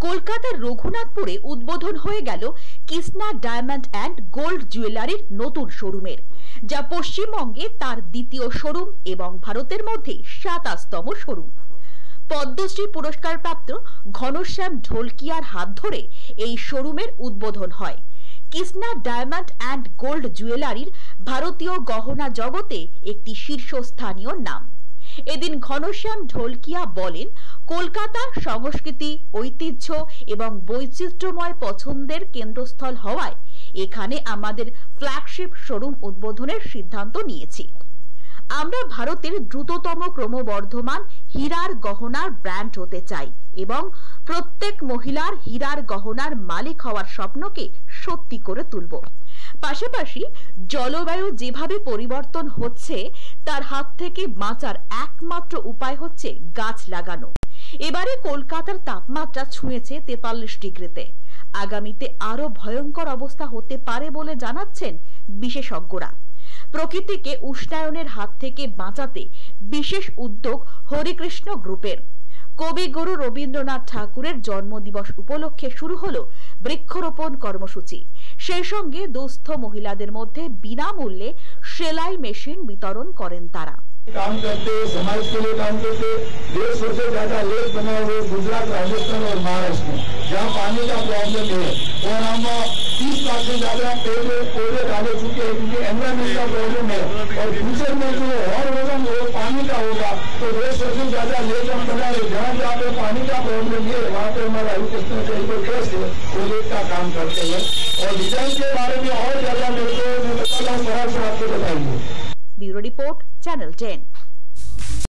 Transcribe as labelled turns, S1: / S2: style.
S1: কলকাতার রঘুনাথপুরে উদ্বোধন হয়ে গেল কৃষ্ণা ডায়মন্ড অ্যান্ড গোল্ড জুয়েলারির নতুন শোরুমের, যা পশ্চিমবঙ্গে তার দ্বিতীয় শোরুম এবং ভারতের মধ্যে ২৭তম শোরুম। পদ্মশ্রী পুরস্কারপ্রাপ্ত ঘনশ্যাম ঢোলকিয়ার হাত ধরে এই শোরুমের উদ্বোধন হয়। কৃষ্ণা ডায়মন্ড অ্যান্ড গোল্ড জুয়েলারির ভারতীয় গহনা জগতে একটি শীর্ষস্থানীয় নাম। এদিন ঘনশ্যাম ঢোলকিয়া বলেন, কলকাতা সংস্কৃতি, ঐতিহ্য এবং বৈচিত্র্যময় পছন্দের কেন্দ্রস্থল হওয়ায় এখানে আমাদের ফ্ল্যাগশিপ শোরুম উদ্বোধনের সিদ্ধান্ত নিয়েছি। আমরা ভারতের দ্রুততম ক্রমবর্ধমান হীরার গহনার ব্র্যান্ড হতে চাই এবং প্রত্যেক মহিলার হীরার গহনার মালিক হওয়ার স্বপ্নকে সত্যি করে তুলব। পাশাপাশি জলবায়ু যেভাবে পরিবর্তন হচ্ছে তার হাত থেকে বাঁচার একমাত্র উপায় হচ্ছে গাছ লাগানো। এবারে কলকাতার তাপমাত্রা ছুঁয়েছে ৪৩ ডিগ্রিতে। আগামীতে আরো ভয়ঙ্কর অবস্থা হতে পারে বলে জানাচ্ছেন বিশেষজ্ঞরা। প্রকৃতিকে উষ্ণায়নের হাত থেকে বাঁচাতে বিশেষ উদ্যোগ হরিকৃষ্ণ গ্রুপের। কবিগুরু রবীন্দ্রনাথ ঠাকুরের জন্মদিবস উপলক্ষে শুরু হলো বৃক্ষরোপণ কর্মসূচি। সেই সঙ্গে দুস্থ মহিলাদের মধ্যে বিনামূল্যে সেলাই মেশিন বিতরণ করেন তারা।
S2: काम करते, समाज के लिए काम करते, 150 से ज्यादा लेक बना हुए गुजरात, राजस्थान और महाराष्ट्र में, जहाँ पानी का प्रॉब्लम है और हम 30 लाख से ज्यादा पौधे डाले चुके हैं क्योंकि एनवायरमेंट का प्रॉब्लम है। और फ्यूचर में जो और होगा वो पानी का होगा, तो 150 से ज्यादा लेक हम बना रहे। जहाँ जहाँ पे पानी का प्रॉब्लम है वहाँ पे हमारा हरिकृष्ण ट्रस्ट है, वो लेक का काम करते हैं। और डिजाइन के बारे में और ज्यादा मेरे को आपको बताएंगे।
S1: Bureau report, channel 10।